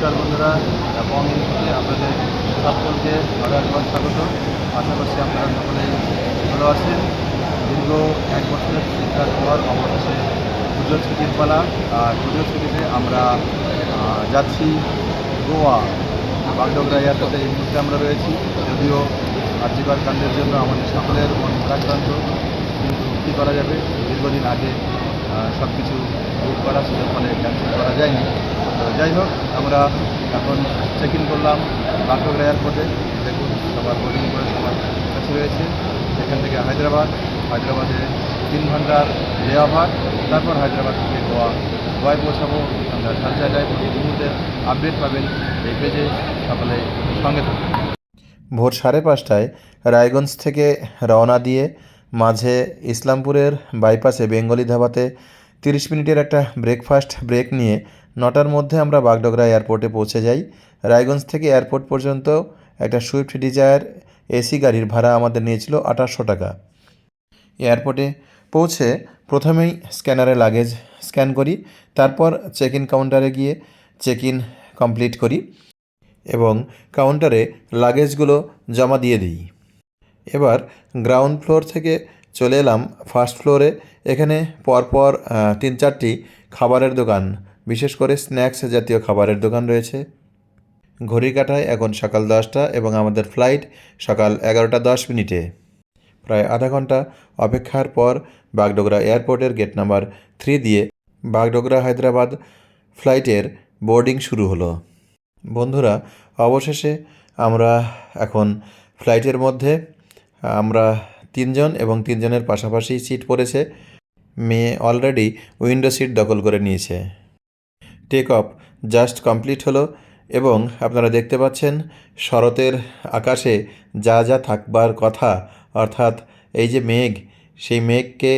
নমস্কার বন্ধুরা, এবং আপনাদের সকলকে আরও একবার স্বাগত। আশা করছি আপনারা সকলেই ভালো আছেন। দীর্ঘ 1 বছরের শিক্ষার পর অবশেষে পুজোর ছুটির পালা। আর পুজোর ছুটিতে আমরা যাচ্ছি গোয়া, বাগডোগরা এয়ারপোর্টে এই মুহূর্তে আমরা রয়েছি। যদিও আর্যিকর কাণ্ডের জন্য আমাদের সকলের মন ভারাক্রান্ত, কিন্তু কী করা যাবে, দীর্ঘদিন আগে সব কিছু বুক করা ছিল, ফলে ক্যান্সেল করা যায়নি। তো যাই হোক, আমরা এখন চেক ইন করলাম বাগডোগরা এয়ারপোর্টে। দেখুন, সবার বোর্ডিং করে সবার কাছে রয়েছে। এখান থেকে হায়দ্রাবাদে 3 ঘন্টার লে ওভার, তারপর হায়দ্রাবাদ থেকে গোয়ায় পৌঁছাবো। আমরা ঝালসা যাই, এই মুহূর্তে আপডেট পাবেন এই পেজে, সকলে সঙ্গে থাকুন। ভোর 5:30টায় রায়গঞ্জ থেকে রওনা দিয়ে মাঝে ইসলামপুরের বাইপাসে বেঙ্গলি ধাবাতে 30 মিনিটের একটা ব্রেকফাস্ট ব্রেক নিয়ে 9টার মধ্যে আমরা বাগডোগরা এয়ারপোর্টে পৌঁছে যাই। রায়গঞ্জ থেকে এয়ারপোর্ট পর্যন্ত একটা সুইফট ডিজায়ার এসি গাড়ির ভাড়া আমাদের নিয়েছিল 2800 টাকা। এয়ারপোর্টে পৌঁছে প্রথমেই স্ক্যানারে লাগেজ স্ক্যান করি, তারপর চেক ইন কাউন্টারে গিয়ে চেক ইন কমপ্লিট করি এবং কাউন্টারে লাগেজগুলো জমা দিয়ে দিই। এবার গ্রাউন্ড ফ্লোর থেকে চলে এলাম ফার্স্ট ফ্লোরে। এখানে পরপর 3-4টি খাবারের দোকান, বিশেষ করে স্ন্যাক্স জাতীয় খাবারের দোকান রয়েছে। ঘড়ির কাঁটায় এখন সকাল 10টা এবং আমাদের ফ্লাইট সকাল 11টা 10 মিনিটে। প্রায় আধা ঘন্টা অপেক্ষার পর বাগডোগরা এয়ারপোর্টের গেট নাম্বার 3 দিয়ে বাগডোগরা হায়দ্রাবাদ ফ্লাইটের বোর্ডিং শুরু হলো। বন্ধুরা, অবশেষে আমরা এখন ফ্লাইটের মধ্যে। আমরা 3 জন এবং 3 জনের পাশাপাশি সিট পড়েছে। মেয়ে অলরেডি উইন্ডো সিট দখল করে নিয়েছে। টেক অফ জাস্ট কমপ্লিট হলো এবং আপনারা দেখতে পাচ্ছেন শরতের আকাশে যা যা থাকবার কথা, অর্থাৎ এই যে মেঘ, সেই মেঘকে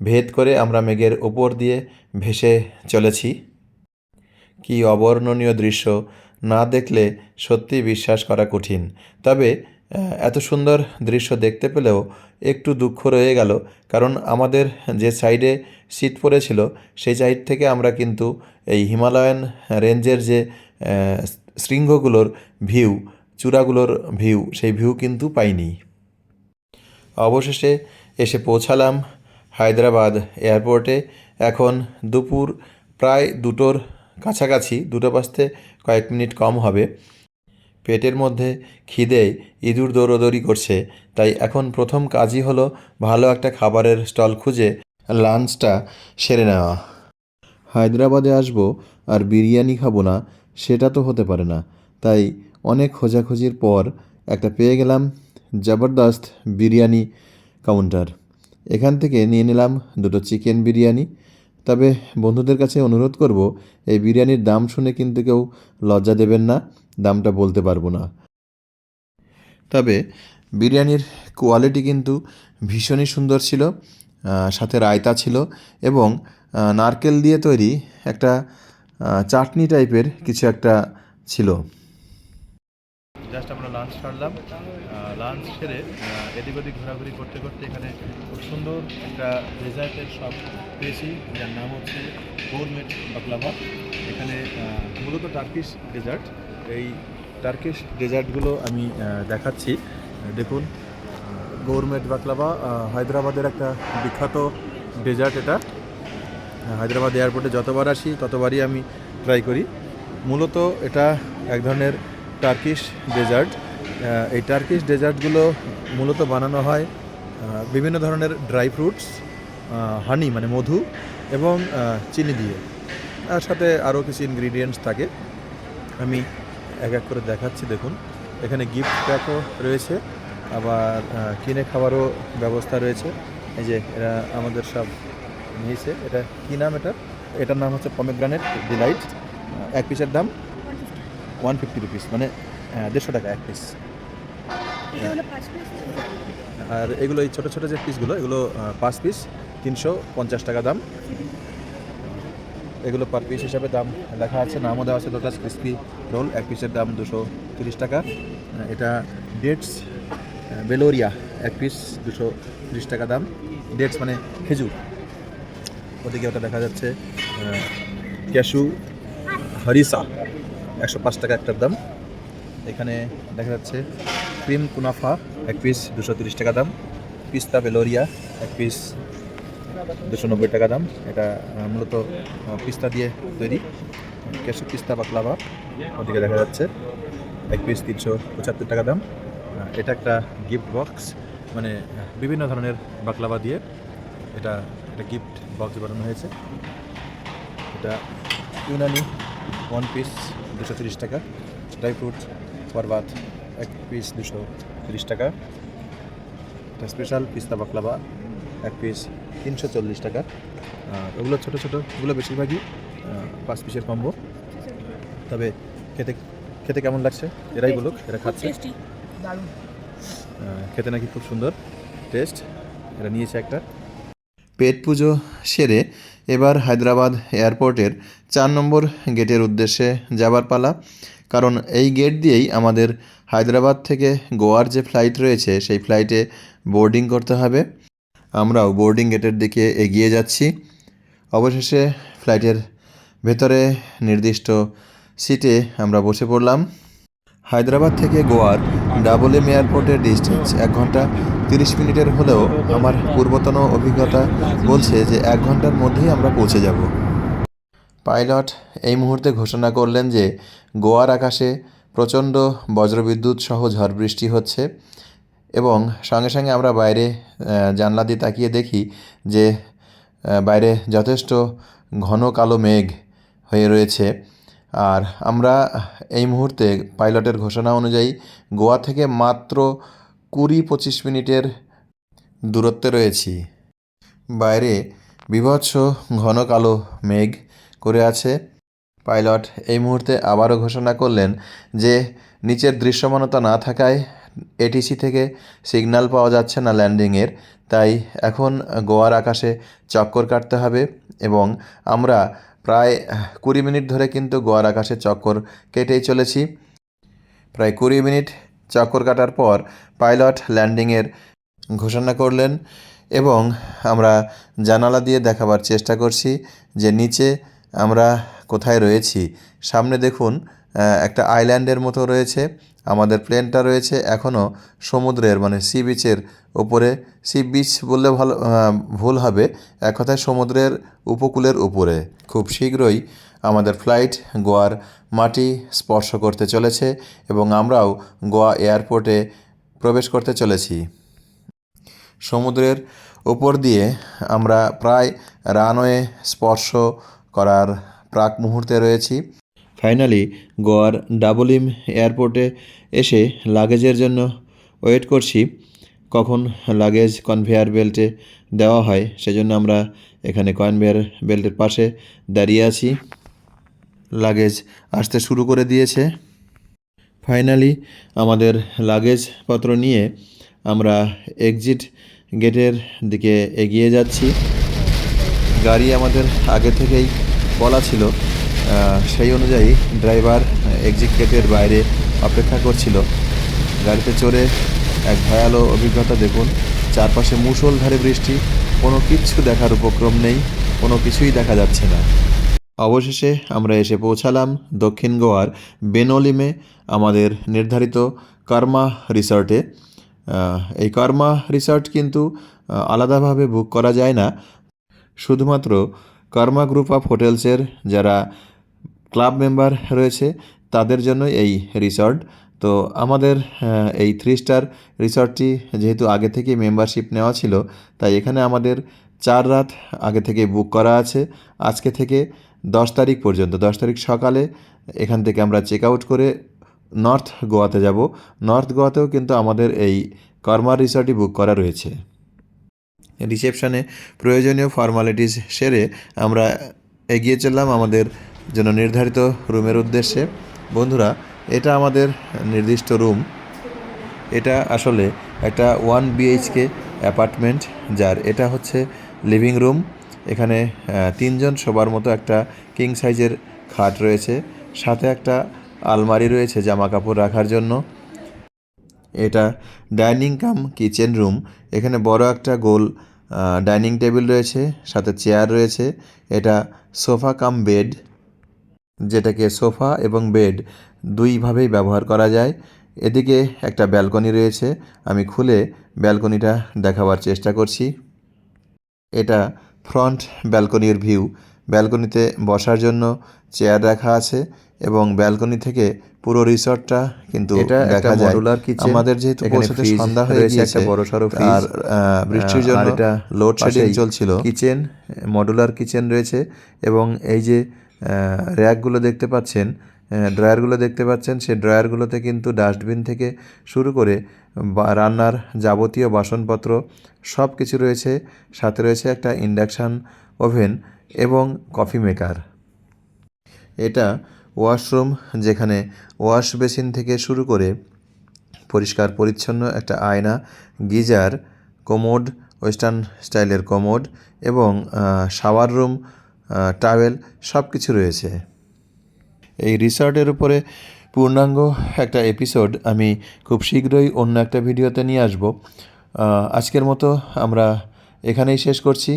ভেদ করে আমরা মেঘের ওপর দিয়ে ভেসে চলেছি। কি অবর্ণনীয় দৃশ্য, না দেখলে সত্যি বিশ্বাস করা কঠিন। তবে এত সুন্দর দৃশ্য দেখতে পেলেও একটু দুঃখ রয়ে গেল, কারণ আমাদের যে সাইডে সিট পড়েছিল সেই সাইড থেকে আমরা কিন্তু এই হিমালয়ান রেঞ্জের যে শৃঙ্গগুলোর ভিউ, চূড়াগুলোর ভিউ, সেই ভিউ কিন্তু পাইনি। অবশেষে এসে পৌঁছালাম হায়দ্রাবাদ এয়ারপোর্টে। এখন দুপুর প্রায় 2টোর কাছাকাছি, 2টো বাজতে কয়েক মিনিট কম হবে। পেটের মধ্যে খিদে ইঁদুর দৌড়দৌড়ি করছে, তাই এখন প্রথম কাজই হলো ভালো একটা খাবারের স্টল খুঁজে লাঞ্চটা সেরে নেওয়া। হায়দ্রাবাদে আসবো আর বিরিয়ানি খাবো না, সেটা তো হতে পারে না। তাই অনেক খোঁজাখুঁজির পর একটা পেয়ে গেলাম জবরদস্ত বিরিয়ানি কাউন্টার। এখান থেকে নিয়ে নিলাম 2টো চিকেন বিরিয়ানি। তবে বন্ধুদের কাছে অনুরোধ করব, এই বিরিয়ানির দাম শুনে কিন্তু কেউ লজ্জা দেবেন না, দামটা বলতে পারবো না। তবে বিরিয়ানির কোয়ালিটি কিন্তু ভীষণই সুন্দর ছিল। সাথে রায়তা ছিল এবং নারকেল দিয়ে তৈরি একটা চাটনি টাইপের কিছু একটা ছিল। জাস্ট আমরা লাঞ্চ সারলাম। লাঞ্চ সেরে এদিক ওদিক ঘোরাঘুরি করতে করতে এখানে খুব সুন্দর একটা ডেজার্টের শপ পেয়েছি, যার নাম হচ্ছে গৌরমেট বাকলাভা। এখানে মূলত টার্কিশ ডেজার্ট। এই টার্কিশ ডেজার্টগুলো আমি দেখাচ্ছি। দেখুন, গৌরমেট বাকলাভা হায়দ্রাবাদের একটা বিখ্যাত ডেজার্ট। এটা হায়দ্রাবাদ এয়ারপোর্টে যতবার আসি ততবারই আমি ট্রাই করি। মূলত এটা এক ধরনের টার্কিশ ডেজার্ট। এই টার্কিশ ডেজার্টগুলো মূলত বানানো হয় বিভিন্ন ধরনের ড্রাই ফ্রুটস, হানি মানে মধু এবং চিনি দিয়ে। তার সাথে আরও কিছু ইনগ্রিডিয়েন্টস থাকে, আমি এক এক করে দেখাচ্ছি। দেখুন, এখানে গিফট প্যাকও রয়েছে, আবার কিনে খাওয়ারও ব্যবস্থা রয়েছে। এই যে এরা আমাদের সব নিয়েছে। এটা কী নাম? এটার নাম হচ্ছে পমেগ্রানেট ডিলাইট। এক পিসের দাম 150 রুপিস, মানে 150 টাকা এক পিস। আর এগুলো এই ছোটো ছোটো যে পিসগুলো, এগুলো 5 পিস 350 টাকা দাম। এগুলো পার পিস হিসাবে দাম লেখা আছে, নামও দেওয়া আছে। লোটাস ক্রিসপি রোল, এক পিসের দাম 230 টাকা। এটা ডেটস বেলোরিয়া, এক পিস 230 টাকা দাম। ডেটস মানে খেজুর। ওদিকে ওটা দেখা যাচ্ছে ক্যাশু হরিসা, 105 টাকা একটার দাম। এখানে দেখা যাচ্ছে ক্রিম কুনাফা 1 পিস 230 টাকা দাম। পিস্তা ভেলোরিয়া 1 পিস 290 টাকা দাম। এটা মূলত পিস্তা দিয়ে তৈরি। ক্যাশু পিস্তা বাকলাভা ওদিকে দেখা যাচ্ছে 1 পিস 375 টাকা দাম। এটা একটা গিফট বক্স, মানে বিভিন্ন ধরনের বাকলাভা দিয়ে এটা একটা গিফট বক্স বানানো হয়েছে। এটা ইউনানি 1 পিস 230 টাকা। ড্রাই ফ্রুট বরবাদ 1 পিস 230 টাকা। এটা স্পেশাল পিস্তা বাকলাভা 1 পিস 340 টাকা। ওগুলো ছোটো ছোটো, ওগুলো বেশিরভাগই 5 পিসের কম্বো। তবে খেতে খেতে কেমন লাগছে এরাই বলুক, এরা খাচ্ছে। খেতে নাকি খুব সুন্দর টেস্ট। এরা নিয়েছে একটা। পেট পুজো সেরে এবার হায়দ্রাবাদ এয়ারপোর্টের 4 নম্বর গেটের উদ্দেশ্যে যাবার পালা। কারণ এই গেট দিয়েই আমাদের হায়দ্রাবাদ থেকে গোয়ার যে ফ্লাইট রয়েছে সেই ফ্লাইটে বোর্ডিং করতে হবে। আমরাও বোর্ডিং গেটের দিকে এগিয়ে যাচ্ছি। অবশেষে ফ্লাইটের ভেতরে নির্দিষ্ট সিটে আমরা বসে পড়লাম। হায়দ্রাবাদ থেকে গোয়ার ডাবল এম এয়ারপোর্টের ডিস্টেন্স 1 ঘন্টা 30 মিনিটের হলেও আমার পূর্বতন অভিজ্ঞতা বলছে যে 1 ঘন্টার মধ্যেই আমরা পৌঁছে যাব। পাইলট এই মুহূর্তে ঘোষণা করলেন যে গোয়ার আকাশে প্রচণ্ড বজ্রবিদ্যুৎ সহ ঝড় বৃষ্টি হচ্ছে এবং সঙ্গে সঙ্গে আমরা বাইরে জানলা দিয়ে তাকিয়ে দেখি যে বাইরে যথেষ্ট ঘন কালো মেঘ হয়ে রয়েছে। আর আমরা এই মুহূর্তে পাইলটের ঘোষণা অনুযায়ী গোয়া থেকে মাত্র 20-25 মিনিটের দূরত্বে রয়েছি। বাইরে বীভৎস ঘন কালো মেঘ করে আছে। পাইলট এই মুহূর্তে আবারও ঘোষণা করলেন যে নিচের দৃশ্যমানতা না থাকায় এটিসি থেকে সিগন্যাল পাওয়া যাচ্ছে না ল্যান্ডিংয়ের, তাই এখন গোয়ার আকাশে চক্কর কাটতে হবে এবং আমরা প্রায় 20 মিনিট ধরে কিন্তু গোয়ার আকাশে চক্কর কেটেই চলেছি। প্রায় 20 মিনিট চক্কর কাটার পর পাইলট ল্যান্ডিংয়ের ঘোষণা করলেন এবং আমরা জানালা দিয়ে দেখাবার চেষ্টা করছি যে নিচে আমরা কোথায় রয়েছি। সামনে দেখুন একটা আইল্যান্ডের মতো রয়েছে। আমাদের প্লেনটা রয়েছে এখনও সমুদ্রের, মানে সি বিচের ওপরে। সি বিচ বললে ভালো ভুল হবে, এক কথায় সমুদ্রের উপকূলের উপরে। খুব শীঘ্রই আমাদের ফ্লাইট গোয়ার মাটি স্পর্শ করতে চলেছে এবং আমরাও গোয়া এয়ারপোর্টে প্রবেশ করতে চলেছি। সমুদ্রের ওপর দিয়ে আমরা প্রায় রানওয়ে স্পর্শ করার প্রাক মুহূর্তে রয়েছি। ফাইনালি গোয়ার ডাবল এম এয়ারপোর্টে এসে লাগেজের জন্য ওয়েট করছি, কখন লাগেজ কনভেয়ার বেল্টে দেওয়া হয়। সেজন্য আমরা এখানে কনভেয়ার বেল্টের পাশে দাঁড়িয়ে আছি। লাগেজ আসতে শুরু করে দিয়েছে। ফাইনালি আমাদের লাগেজপত্র নিয়ে আমরা এক্সিট গেটের দিকে এগিয়ে যাচ্ছি। গাড়ি আমাদের আগে থেকেই বলা ছিল, সেই অনুযায়ী ড্রাইভার এক্সিট গেটের বাইরে অপেক্ষা করছিল। গাড়িতে চড়ে এক ভয়ালো অভিজ্ঞতা দেখুন। চারপাশে মুষলধারে বৃষ্টি, কোনো কিচ্ছু দেখার উপক্রম নেই, কোনো কিছুই দেখা যাচ্ছে না। অবশেষে আমরা এসে পৌঁছালাম দক্ষিণ গোয়ার বেনোলিমে আমাদের নির্ধারিত কর্মা রিসর্টে। এই কর্মা রিসর্ট কিন্তু আলাদাভাবে বুক করা যায় না, শুধুমাত্র কর্মা গ্রুপ অফ হোটেলসের যারা ক্লাব মেম্বার রয়েছে তাদের জন্য এই রিসর্ট। তো আমাদের এই 3 স্টার রিসর্টটি যেহেতু আগে থেকেই মেম্বারশিপ নেওয়া ছিল, তাই এখানে আমাদের 4 রাত আগে থেকে বুক করা আছে। আজকে থেকে 10 তারিখ পর্যন্ত, 10 তারিখ সকালে এখান থেকে আমরা চেক আউট করে নর্থ গোয়াতে যাব। নর্থ গোয়াতেও কিন্তু আমাদের এই কর্মা রিসর্টই বুক করা রয়েছে। রিসেপশনে প্রয়োজনীয় ফর্মালিটিস সেরে আমরা এগিয়ে চললাম আমাদের জন্য নির্ধারিত রুমের উদ্দেশ্যে। বন্ধুরা, এটা আমাদের নির্দিষ্ট রুম। এটা আসলে একটা 1 BHK অ্যাপার্টমেন্ট, যার এটা হচ্ছে লিভিং রুম। এখানে 3 জন শোবার মতো একটা কিং সাইজের খাট রয়েছে, সাথে একটা আলমারি রয়েছে জামা কাপড় রাখার জন্য। এটা ডাইনিং কাম কিচেন রুম। এখানে বড় একটা গোল ডাইনিং টেবিল রয়েছে, সাথে চেয়ার রয়েছে। এটা সোফা কাম বেড। যেটাকে সোফা এবং বেড দুইভাবেই ব্যবহার করা যায়। এদিকে একটা ব্যালকনি রয়েছে, আমি খুলে ব্যালকনিটা দেখাবার চেষ্টা করছি। এটা ফ্রন্ট ব্যালকনির ভিউ। ব্যালকনিতে বসার জন্য চেয়ার রাখা আছে এবং ব্যালকনি থেকে পুরো রিসর্টটা কিন্তু এটা একটা দেখা যায়। Modular kitchen. আমাদের যেহেতু এখানে পৌঁছতে ফ্রিজ সন্ধ্যা হয়ে রয়েছে, গিয়েছে, একটা বড়সড় ফ্রিজ। আর বৃষ্টির জন্য আর এটা লোডশেডিং পাশেই চলছিল। কিচেন, মডুলার কিচেন রয়েছে এবং এই যে র্যাকগুলো দেখতে পাচ্ছেন, ড্রয়ারগুলো দেখতে পাচ্ছেন, সেই ড্রয়ারগুলোতে কিন্তু ডাস্টবিন থেকে শুরু করে রান্নার যাবতীয় বাসনপত্র সব কিছু রয়েছে। সাথে রয়েছে একটা ইন্ডাকশান ওভেন এবং কফি মেকার। এটা ওয়াশরুম, যেখানে ওয়াশ বেসিন থেকে শুরু করে পরিষ্কার পরিচ্ছন্ন একটা আয়না, গিজার, কোমোড, ওয়েস্টার্ন স্টাইলের কোমোড এবং শাওয়ার রুম, টাওয়েল সব কিছু রয়েছে। এই রিসর্টের উপরে পূর্ণাঙ্গ একটা এপিসোড আমি খুব শীঘ্রই অন্য একটা ভিডিওতে নিয়ে আসব। আজকের মতো আমরা এখানেই শেষ করছি।